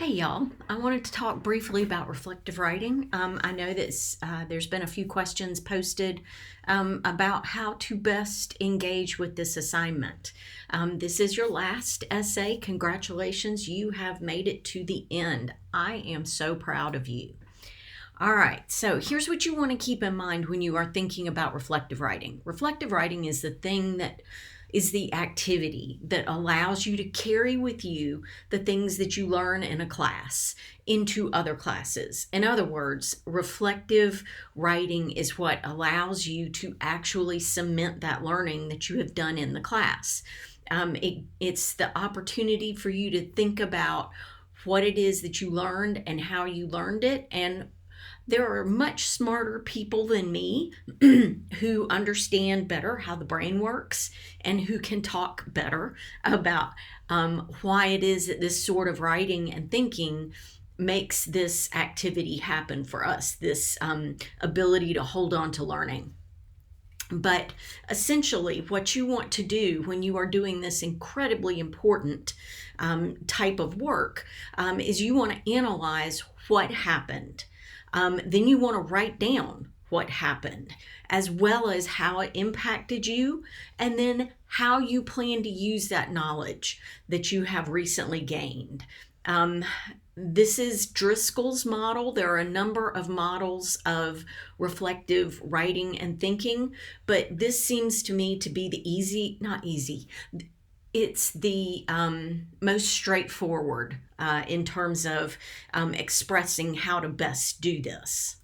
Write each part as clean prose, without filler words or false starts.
Hey y'all, I wanted to talk briefly about reflective writing. I know that there's been a few questions posted about how to best engage with this assignment. This is your last essay. Congratulations, you have made it to the end. I am so proud of you. All right, so here's what you want to keep in mind when you are thinking about reflective writing. Reflective writing is the thing that is the activity that allows you to carry with you the things that you learn in a class into other classes. In other words, reflective writing is what allows you to actually cement that learning that you have done in the class. It's the opportunity for you to think about what it is that you learned and how you learned it, and there are much smarter people than me who understand better how the brain works and who can talk better about why it is that this sort of writing and thinking makes this activity happen for us, this ability to hold on to learning. But essentially, what you want to do when you are doing this incredibly important type of work is you want to analyze what happened. Then you want to write down what happened, as well as how it impacted you, and then how you plan to use that knowledge that you have recently gained. This is Driscoll's model. There are a number of models of reflective writing and thinking, but this seems to me to be it's the most straightforward in terms of expressing how to best do this.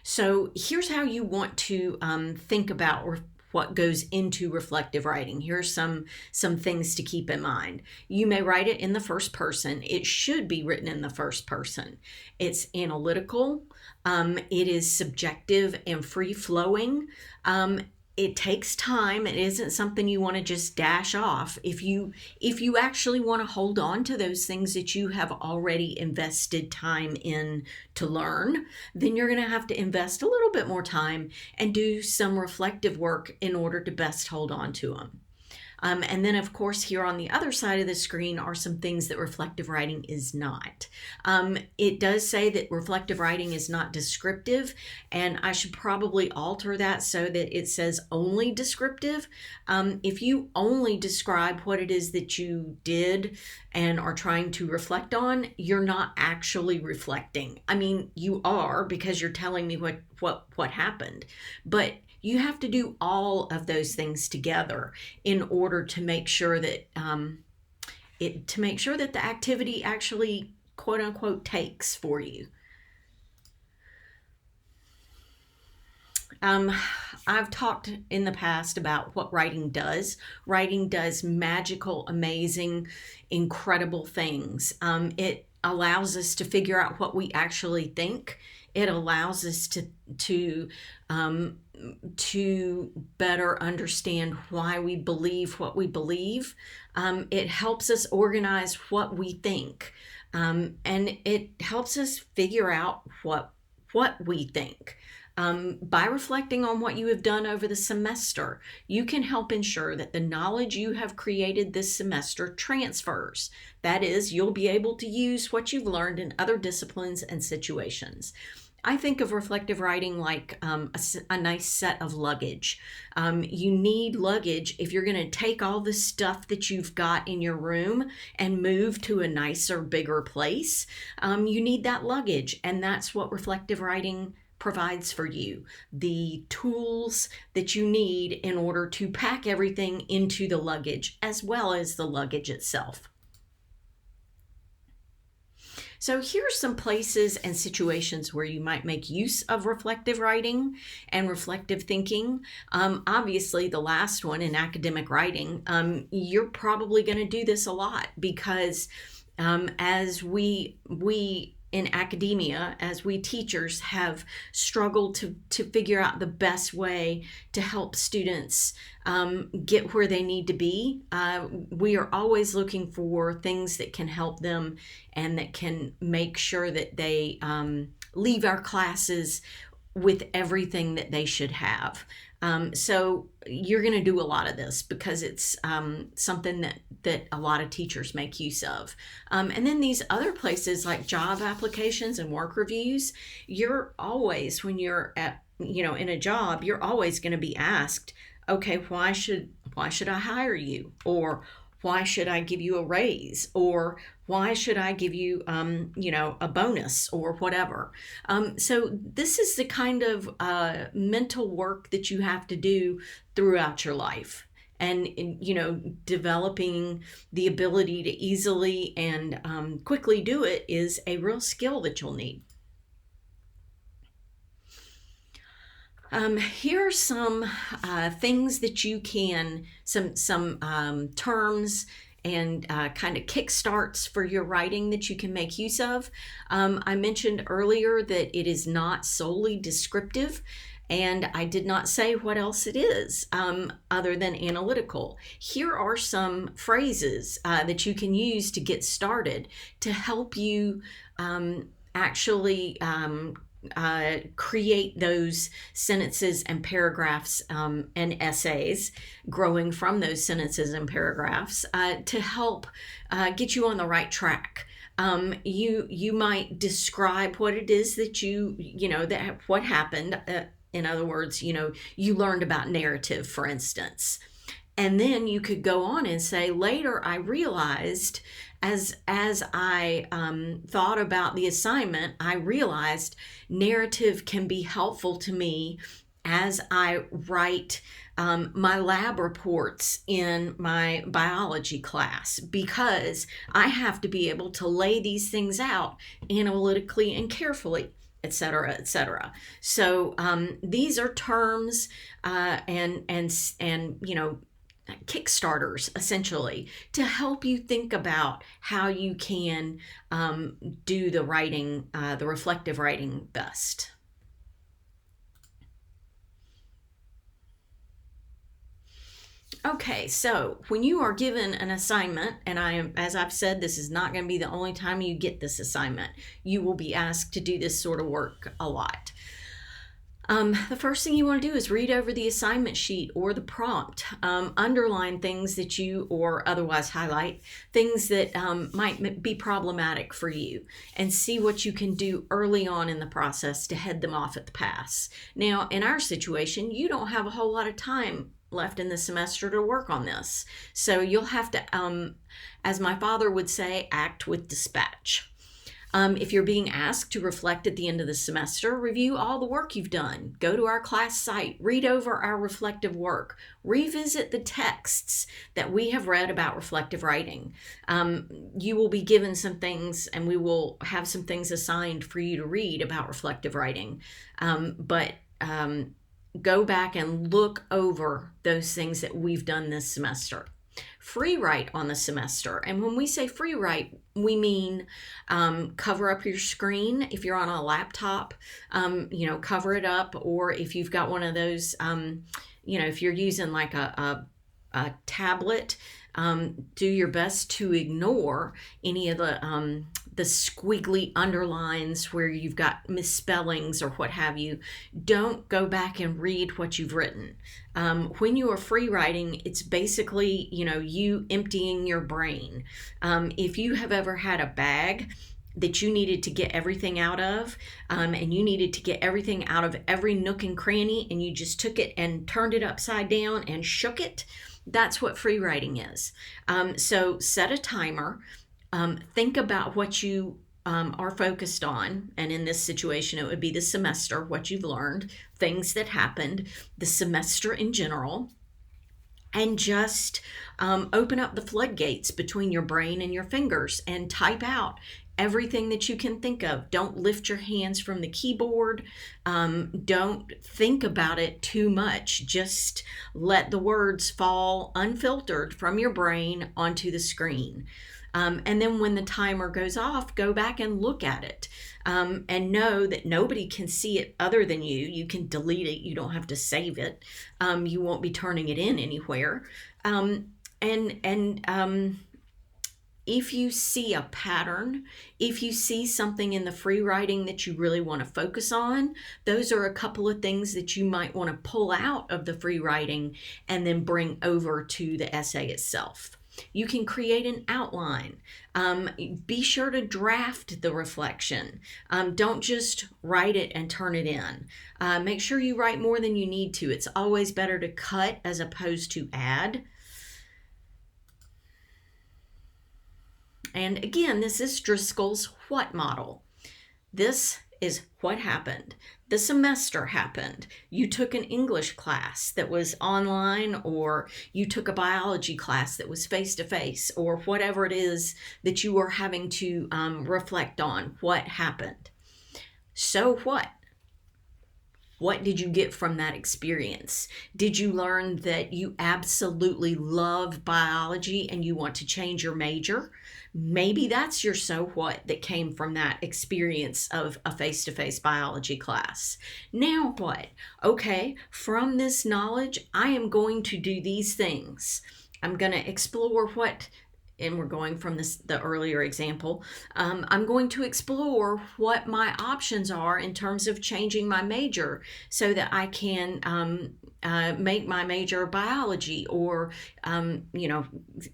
So here's how you want to think about what goes into reflective writing. Here's some things to keep in mind. You may write it in the first person. It should be written in the first person. It's analytical. It is subjective and free-flowing. It takes time. It isn't something you want to just dash off. If you actually want to hold on to those things that you have already invested time in to learn, then you're going to have to invest a little bit more time and do some reflective work in order to best hold on to them. And then, of course, here on the other side of the screen are some things that reflective writing is not. It does say that reflective writing is not descriptive, and I should probably alter that so that it says only descriptive. If you only describe what it is that you did and are trying to reflect on, you're not actually reflecting. I mean, you are, because you're telling me what happened, but you have to do all of those things together in order to make sure that the activity actually, quote unquote, takes for you. I've talked in the past about what writing does. Writing does magical, amazing, incredible things. It allows us to figure out what we actually think. It allows us to better understand why we believe what we believe. It helps us organize what we think, and it helps us figure out what we think. By reflecting on what you have done over the semester, you can help ensure that the knowledge you have created this semester transfers. That is, you'll be able to use what you've learned in other disciplines and situations. I think of reflective writing like a nice set of luggage. You need luggage if you're going to take all the stuff that you've got in your room and move to a nicer, bigger place. You need that luggage, and that's what reflective writing provides for you. The tools that you need in order to pack everything into the luggage, as well as the luggage itself. So here are some places and situations where you might make use of reflective writing and reflective thinking. Obviously, the last one in academic writing, you're probably going to do this a lot because as we in academia, as we teachers have struggled to figure out the best way to help students get where they need to be, we are always looking for things that can help them and that can make sure that they leave our classes with everything that they should have. So you're going to do a lot of this because it's something that a lot of teachers make use of. And then these other places like job applications and work reviews, you're always, when you're at, in a job, you're always going to be asked, okay, why should I hire you? Or why should I give you a raise? Or why should I give you, a bonus or whatever? So this is the kind of mental work that you have to do throughout your life. And, developing the ability to easily and quickly do it is a real skill that you'll need. Here are some things that you can, some terms and kind of kickstarts for your writing that you can make use of. I mentioned earlier that it is not solely descriptive, and I did not say what else it is other than analytical. Here are some phrases that you can use to get started to help you actually create those sentences and paragraphs and essays growing from those sentences and paragraphs to help get you on the right track. You might describe what it is that what happened. In other words, you learned about narrative, for instance. And then you could go on and say, later I realized, as I thought about the assignment, I realized narrative can be helpful to me as I write my lab reports in my biology class, because I have to be able to lay these things out analytically and carefully, etc., etc. So these are terms and kickstarters, essentially, to help you think about how you can do the writing, the reflective writing best. Okay, so when you are given an assignment, and as I've said, this is not going to be the only time you get this assignment. You will be asked to do this sort of work a lot. The first thing you want to do is read over the assignment sheet or the prompt. Underline things that or otherwise highlight things that might be problematic for you, and see what you can do early on in the process to head them off at the pass. Now, in our situation, you don't have a whole lot of time left in the semester to work on this. So you'll have to, as my father would say, act with dispatch. If you're being asked to reflect at the end of the semester, review all the work you've done. Go to our class site, read over our reflective work, revisit the texts that we have read about reflective writing. You will be given some things, and we will have some things assigned for you to read about reflective writing. But go back and look over those things that we've done this semester. Free write on the semester. And when we say free write, we mean cover up your screen. If you're on a laptop, cover it up. Or if you've got one of those, if you're using like a tablet, do your best to ignore any of the squiggly underlines where you've got misspellings or what have you. Don't go back and read what you've written. When you are free writing, it's basically, you emptying your brain. If you have ever had a bag that you needed to get everything out of, and you needed to get everything out of every nook and cranny, and you just took it and turned it upside down and shook it, that's what free writing is. So set a timer. Think about what you are focused on. And in this situation, it would be the semester, what you've learned, things that happened, the semester in general. And just open up the floodgates between your brain and your fingers and type out everything that you can think of. Don't lift your hands from the keyboard. Don't think about it too much. Just let the words fall unfiltered from your brain onto the screen. And then when the timer goes off, go back and look at it, and know that nobody can see it other than you. You can delete it. You don't have to save it. You won't be turning it in anywhere. If you see a pattern, if you see something in the free writing that you really want to focus on, those are a couple of things that you might want to pull out of the free writing and then bring over to the essay itself. You can create an outline. Be sure to draft the reflection. Don't just write it and turn it in. Make sure you write more than you need to. It's always better to cut as opposed to add. And again, this is Driscoll's what model. This is what happened. The semester happened. You took an English class that was online, or you took a biology class that was face-to-face, or whatever it is that you are having to reflect on. What happened? So what? What did you get from that experience? Did you learn that you absolutely love biology and you want to change your major? Maybe that's your so what that came from that experience of a face-to-face biology class. Now what? Okay, from this knowledge, I am going to do these things. I'm going to explore what, and we're going from the earlier example, I'm going to explore what my options are in terms of changing my major so that I can make my major biology or,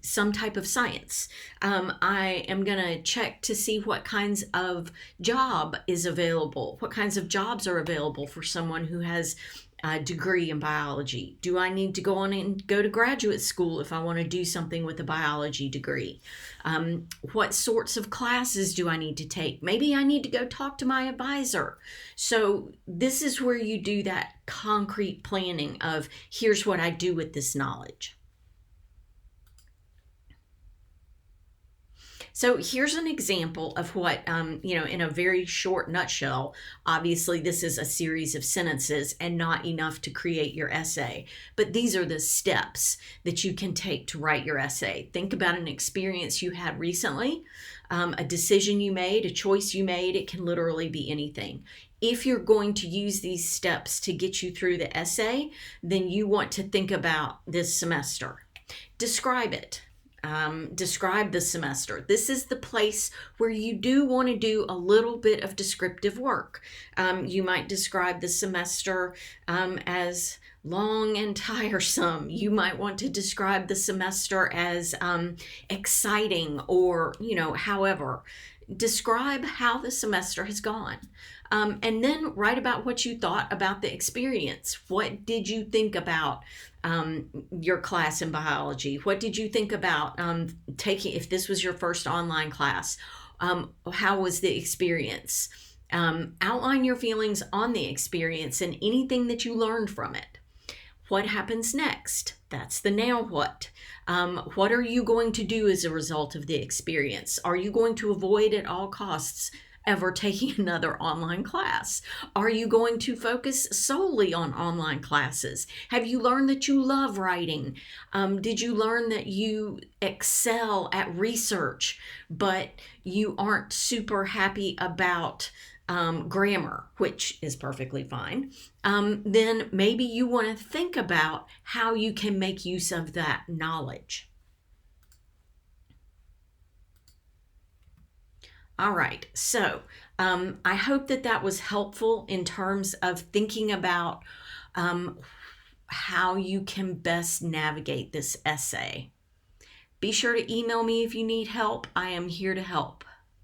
some type of science. I am going to check to see what kinds of job is available, what kinds of jobs are available for someone who has a degree in biology. Do I need to go on and go to graduate school if I want to do something with a biology degree? What sorts of classes do I need to take? Maybe I need to go talk to my advisor. So this is where you do that concrete planning of here's what I do with this knowledge. So here's an example of what, in a very short nutshell. Obviously, this is a series of sentences and not enough to create your essay. But these are the steps that you can take to write your essay. Think about an experience you had recently, a decision you made, a choice you made. It can literally be anything. If you're going to use these steps to get you through the essay, then you want to think about this semester. Describe it. Describe the semester. This is the place where you do want to do a little bit of descriptive work. You might describe the semester as long and tiresome. You might want to describe the semester as exciting, or, however. Describe how the semester has gone. And then write about what you thought about the experience. What did you think about your class in biology? What did you think about taking, if this was your first online class, how was the experience? Outline your feelings on the experience and anything that you learned from it. What happens next? That's the now what. What are you going to do as a result of the experience? Are you going to avoid at all costs ever taking another online class? Are you going to focus solely on online classes? Have you learned that you love writing? Did you learn that you excel at research, but you aren't super happy about grammar, which is perfectly fine? Then maybe you want to think about how you can make use of that knowledge. All right, so I hope that was helpful in terms of thinking about how you can best navigate this essay. Be sure to email me if you need help. I am here to help.